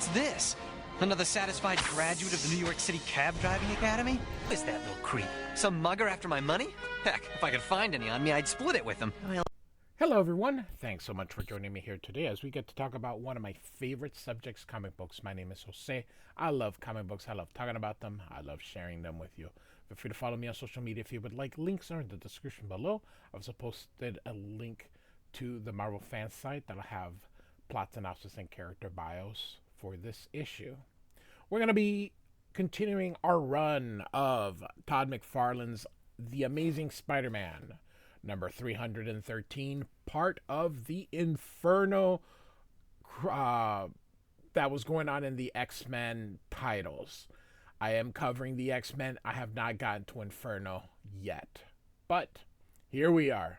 What's this? Another satisfied graduate of the New York City Cab Driving Academy? Who is that little creep? Some mugger after my money? Heck, if I could find any on me, I'd split it with him. Hello everyone, thanks so much for joining me here today as we get to talk about one of my favorite subjects, comic books. My name is Jose. I love comic books, I love talking about them, I love sharing them with you. Feel free to follow me on social media if you would like. Links are in the description below. I've also posted a link to the Marvel fan site that'll have plot synopsis and character bios for this issue. We're going to be continuing our run of Todd McFarlane's The Amazing Spider-Man, number 313, part of the Inferno that was going on in the X-Men titles. I am covering the X-Men. I have not gotten to Inferno yet, but here we are.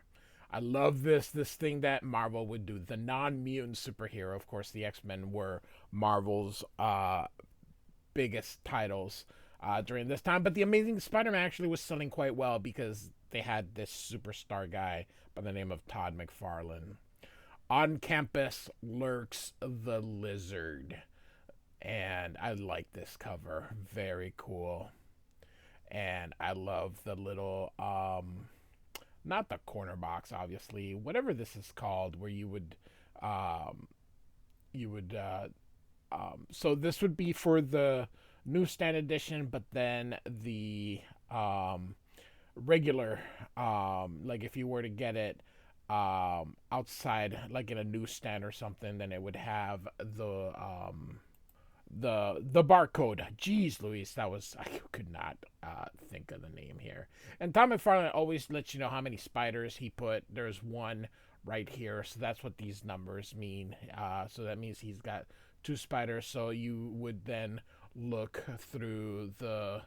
I love this thing that Marvel would do, the non-mutant superhero. Of course, the X-Men were Marvel's biggest titles during this time, but the Amazing Spider-Man actually was selling quite well because they had this superstar guy by the name of Todd McFarlane. On campus lurks the Lizard, and I like this cover. Very cool. And I love the little not the corner box, obviously, whatever this is called, where you would so this would be for the newsstand edition, but then the regular, like if you were to get it outside, like in a newsstand or something, then it would have the barcode. Jeez Louise, I could not think of the name here. And Todd McFarlane always lets you know how many spiders he put. There's one right here, so that's what these numbers mean. So that means he's got 2 spiders, so you would then look through the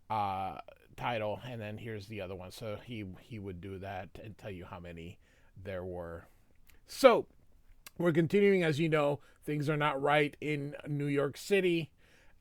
title, and then here's the other one. So he would do that and tell you how many there were. So we're continuing. As you know, things are not right in New York City,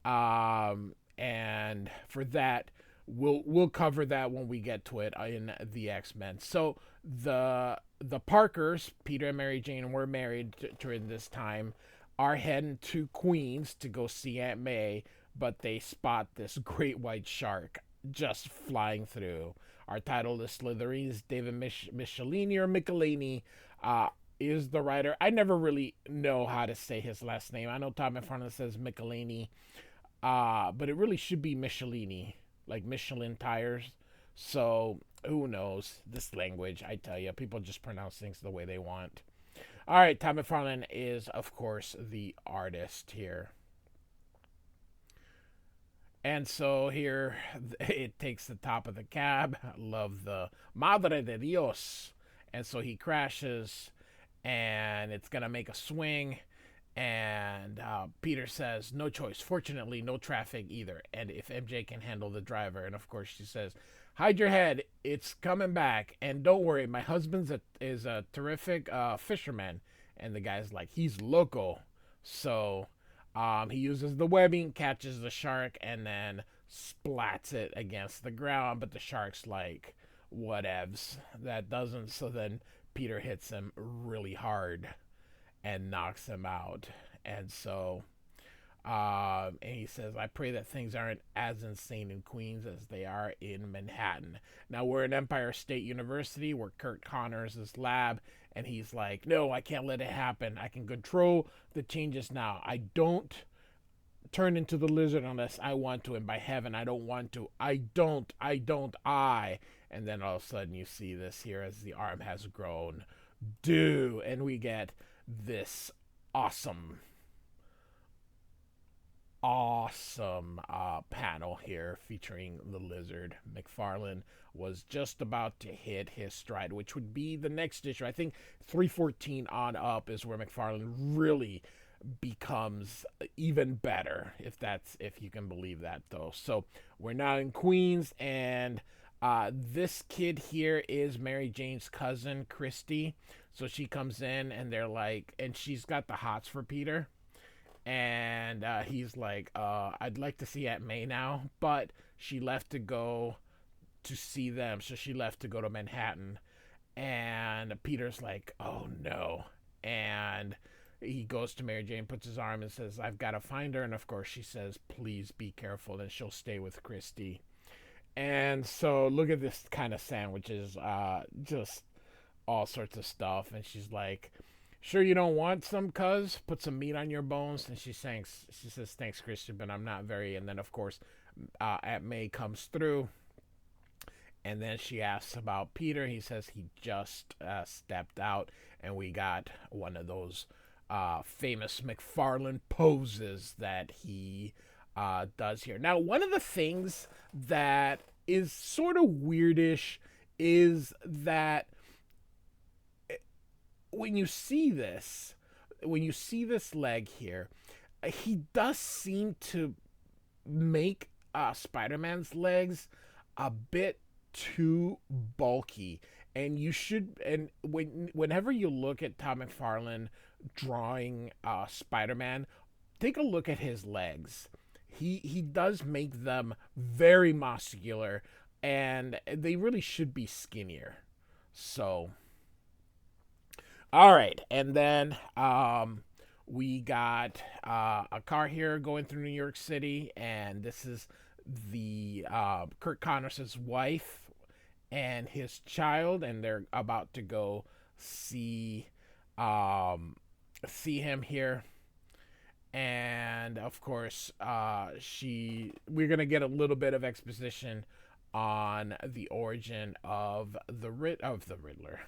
and for that we'll cover that when we get to it in the X-Men. So the Parkers, Peter and Mary Jane, were married during this time, are heading to Queens to go see Aunt May, but they spot this great white shark just flying through. Our title is Slithereens. David Michelinie or Michelinie is the writer. I never really know how to say his last name. I know Todd McFarlane says Michelinie, but it really should be Michelinie, like Michelin tires. So who knows this language? I tell you, people just pronounce things the way they want. All right, Todd McFarlane is, of course, the artist here. And so here it takes the top of the cab. I love the Madre de Dios. And so he crashes, and it's going to make a swing. And Peter says, no choice. Fortunately, no traffic either. And if MJ can handle the driver. And, of course, she says, hide your head. It's coming back. And don't worry, my husband is a terrific fisherman. And the guy's like, he's loco. So he uses the webbing, catches the shark, and then splats it against the ground. But the shark's like, whatevs. That doesn't. So then Peter hits him really hard and knocks him out. And so and he says, I pray that things aren't as insane in Queens as they are in Manhattan. Now we're at Empire State University, where Curt Connors' lab, and he's like, no, I can't let it happen. I can control the changes now. I don't turn into the Lizard unless I want to, and by heaven, I don't want to. I don't. And then all of a sudden you see this here as the arm has grown. And we get this awesome panel here featuring the Lizard. McFarlane was just about to hit his stride, which would be the next issue. I think 314 on up is where McFarlane really becomes even better, if you can believe that, though. So we're now in Queens, and this kid here is Mary Jane's cousin, Christy. So she comes in, and they're like, and she's got the hots for Peter. And he's like, I'd like to see Aunt May now, but she left to go to see them. So she left to go to Manhattan. And Peter's like, oh no. And he goes to Mary Jane, puts his arm and says, I've got to find her. And of course she says, please be careful. And she'll stay with Christy. And so look at this kind of sandwiches, just all sorts of stuff. And she's like, sure you don't want some, cuz? Put some meat on your bones. And she says, thanks, Christian, but I'm not very. And then, of course, Aunt May comes through. And then she asks about Peter. He says he just stepped out. And we got one of those famous McFarlane poses that he does here. Now, one of the things that is sort of weirdish is that when you see this leg here, he does seem to make Spider-Man's legs a bit too bulky. And whenever you look at Todd McFarlane drawing Spider-Man, take a look at his legs. He does make them very muscular, and they really should be skinnier. So, all right, and then we got a car here going through New York City, and this is the Curt Connors' wife and his child, and they're about to go see him here. And of course, we're gonna get a little bit of exposition on the origin of the Riddler,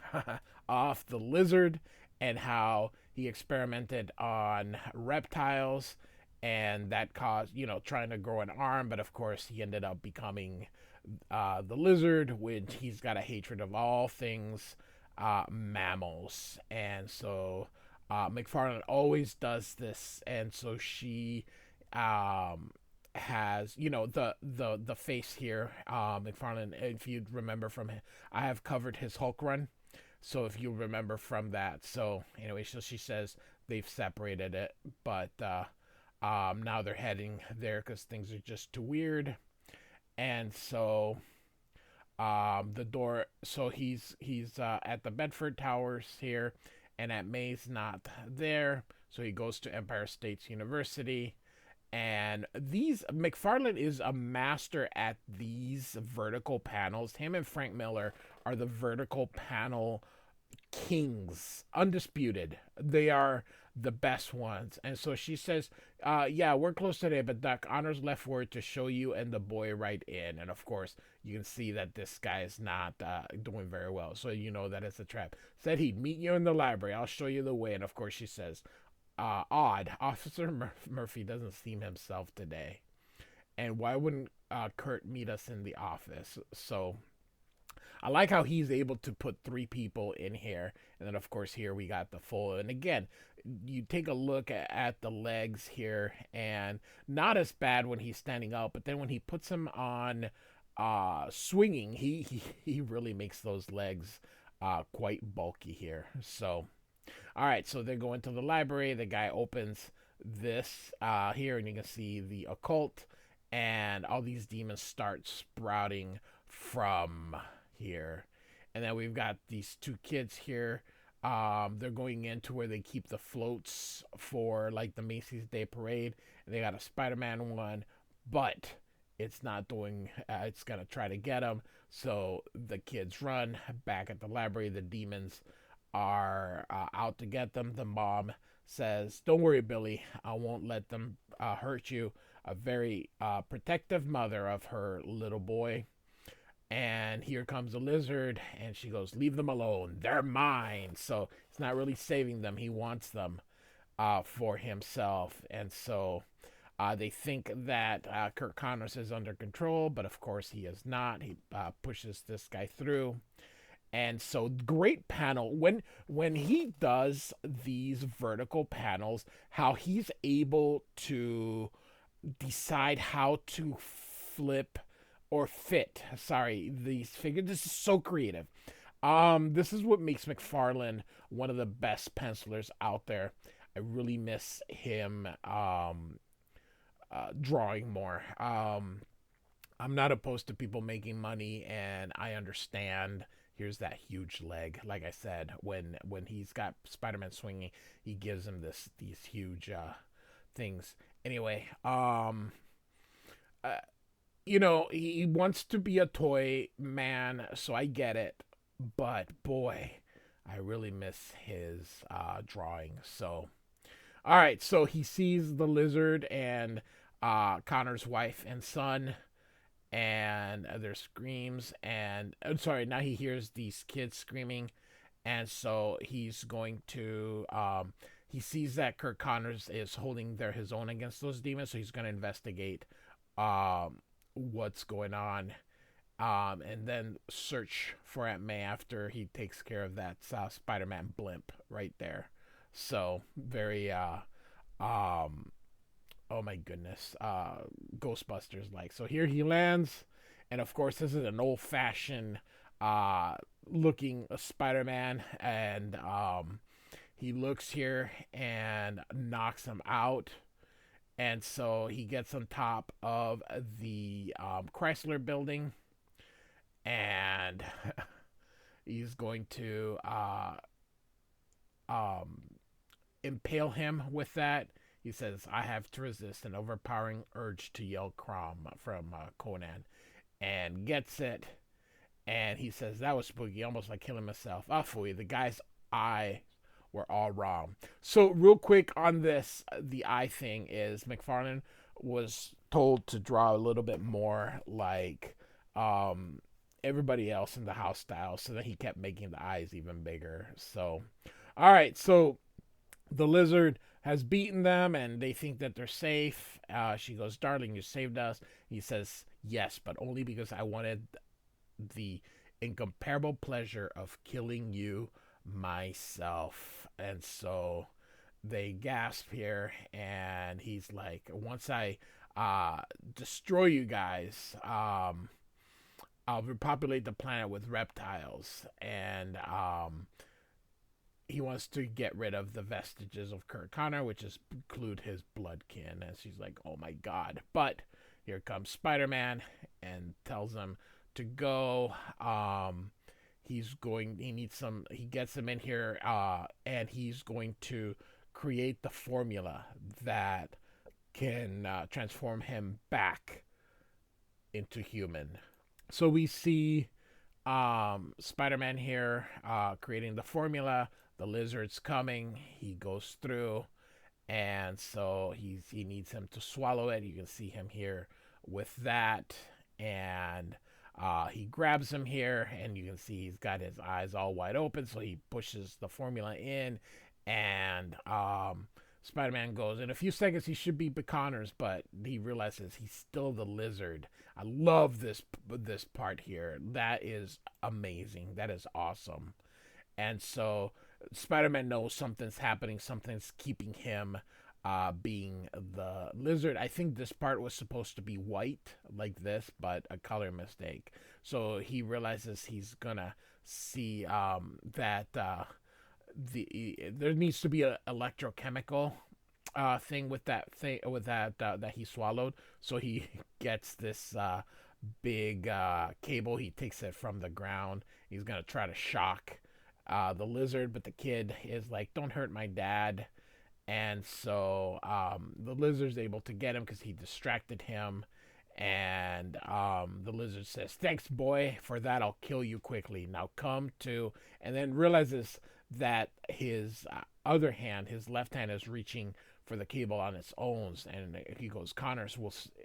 of the Lizard, and how he experimented on reptiles, and that caused, trying to grow an arm, but of course he ended up becoming the Lizard, which he's got a hatred of all things mammals. And so McFarlane always does this, and so she has, the face here. McFarlane, if you remember from him, I have covered his Hulk run, so if you remember from that. So anyway, so she says they've separated it, but now they're heading there because things are just too weird. And so the door, so he's at the Bedford Towers here, and Aunt May's not there, so he goes to Empire State University. And McFarlane is a master at these vertical panels. Him and Frank Miller are the vertical panel kings, undisputed. They are the best ones. And so she says, yeah, we're close today, but Doc Honors left word to show you and the boy right in. And of course, you can see that this guy is not doing very well, so you know that it's a trap. Said he'd meet you in the library. I'll show you the way. And of course she says, odd, Officer Murphy doesn't seem himself today. And why wouldn't Curt meet us in the office? So I like how he's able to put 3 people in here. And then, of course, here we got the full. And again, you take a look at the legs here, and not as bad when he's standing up. But then when he puts them on swinging, he really makes those legs quite bulky here. So, all right, so they're going to the library. The guy opens this here, and you can see the occult. And all these demons start sprouting from here. And then we've got these 2 kids here. They're going into where they keep the floats for like the Macy's Day Parade. And they got a Spider-Man one, but it's not doing, it's gonna try to get them. So the kids run back at the library. The demons are out to get them. The mom says, don't worry, Billy, I won't let them hurt you. A very protective mother of her little boy. And here comes the Lizard, and she goes, leave them alone. They're mine. So it's not really saving them. He wants them for himself. And so they think that Curt Connors is under control, but of course he is not. He pushes this guy through. And so great panel. When he does these vertical panels, how he's able to decide how to flip or fit, these figures. This is so creative. This is what makes McFarlane one of the best pencilers out there. I really miss him drawing more. I'm not opposed to people making money, and I understand here's that huge leg. Like I said, when he's got Spider-Man swinging, he gives him these huge things. Anyway, uh, he wants to be a toy man, so I get it. But boy, I really miss his drawing. So, all right, so he sees the lizard and Connor's wife and son, and there's screams. And I'm sorry, now he hears these kids screaming, and so he's going to. He sees that Curt Connors is holding his own against those demons, so he's going to investigate what's going on, and then search for Aunt May after he takes care of that Spider-Man blimp right there. So very oh my goodness, Ghostbusters like. So here he lands, and of course this is an old-fashioned looking Spider-Man, and he looks here and knocks him out. And so he gets on top of the Chrysler building, and he's going to impale him with that. He says, I have to resist an overpowering urge to yell Crom from Conan, and gets it. And he says, that was spooky, almost like killing myself. Ah, phooey, the guy's eye were all wrong. So real quick on this, the eye thing is McFarlane was told to draw a little bit more like everybody else in the house style, so that he kept making the eyes even bigger. So, all right, so the lizard has beaten them, and they think that they're safe. She goes, darling, you saved us. He says, yes, but only because I wanted the incomparable pleasure of killing you myself. And so they gasp here, and he's like, once I destroy you guys, I'll repopulate the planet with reptiles. And he wants to get rid of the vestiges of Curt Connor, which include his bloodkin. And she's like, oh my god. But here comes Spider-Man and tells him to go. He gets him in here, and he's going to create the formula that can transform him back into human. So we see Spider-Man here creating the formula. The lizard's coming. He goes through, and so he needs him to swallow it. You can see him here with that, and he grabs him here, and you can see he's got his eyes all wide open. So he pushes the formula in, and Spider-Man goes, in a few seconds he should be Connors, but he realizes he's still the lizard. I love this part here. That is amazing. That is awesome. And so Spider-Man knows something's happening. Something's keeping him being the lizard. I think this part was supposed to be white like this, but a color mistake. So he realizes he's gonna see that there needs to be an electrochemical thing that he swallowed. So he gets this big cable. He takes it from the ground. He's gonna try to shock the lizard, but the kid is like, don't hurt my dad. And so the lizard's able to get him because he distracted him. And the lizard says, thanks, boy. For that, I'll kill you quickly. Now come to... And then realizes that his other hand, his left hand, is reaching for the cable on its own. And he goes, Connors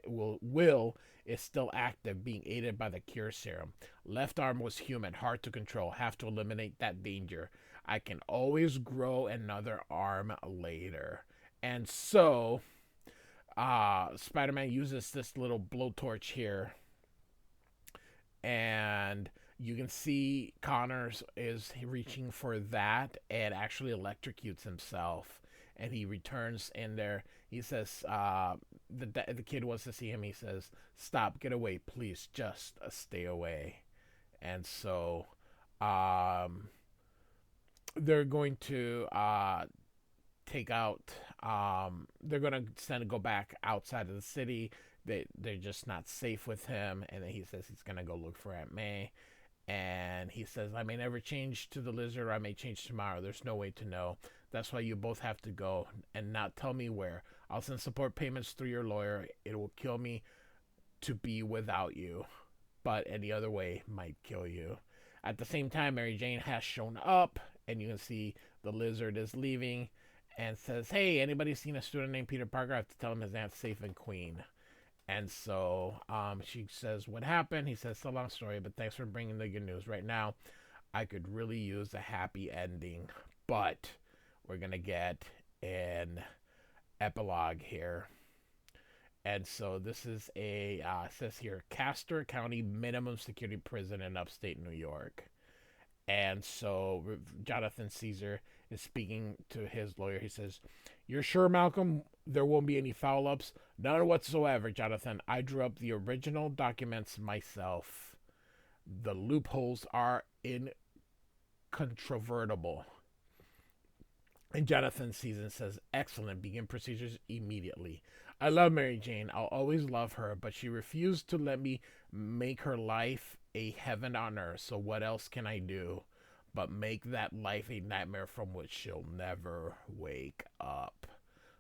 will is still active, being aided by the cure serum. Left arm was human, hard to control. Have to eliminate that danger. I can always grow another arm later. And so Spider-Man uses this little blowtorch here, and you can see Connors is reaching for that and actually electrocutes himself. And he returns in there. He says, the kid wants to see him. He says, stop, get away, please, just stay away. And so they're going to take out, they're going to go back outside of the city. They're just not safe with him. And then he says he's going to go look for Aunt May. And he says, I may never change to the lizard, or I may change tomorrow. There's no way to know. That's why you both have to go and not tell me where. I'll send support payments through your lawyer. It will kill me to be without you, but any other way might kill you. At the same time, Mary Jane has shown up, and you can see the lizard is leaving and says, hey, anybody seen a student named Peter Parker? I have to tell him his aunt's safe and queen. And so she says, what happened? He says, it's a long story, but thanks for bringing the good news. Right now, I could really use a happy ending, but we're going to get an epilogue here. And so this is a, says here, Castor County Minimum Security Prison in upstate New York. And so Jonathan Caesar is speaking to his lawyer. He says, you're sure, Malcolm, there won't be any foul-ups? None whatsoever, Jonathan. I drew up the original documents myself. The loopholes are incontrovertible. And Jonathan Caesar says, excellent, begin procedures immediately. I love Mary Jane. I'll always love her, but she refused to let me make her life a heaven on earth. So what else can I do but make that life a nightmare from which she'll never wake up?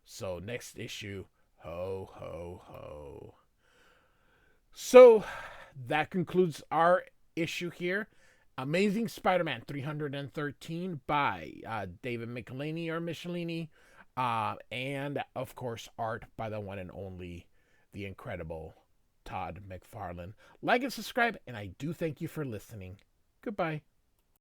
So next issue, ho, ho, ho. So that concludes our issue here. Amazing Spider-Man 313 by David Michelinie or Michelinie. And, of course, art by the one and only, the incredible Todd McFarlane. Like and subscribe, and I do thank you for listening. Goodbye.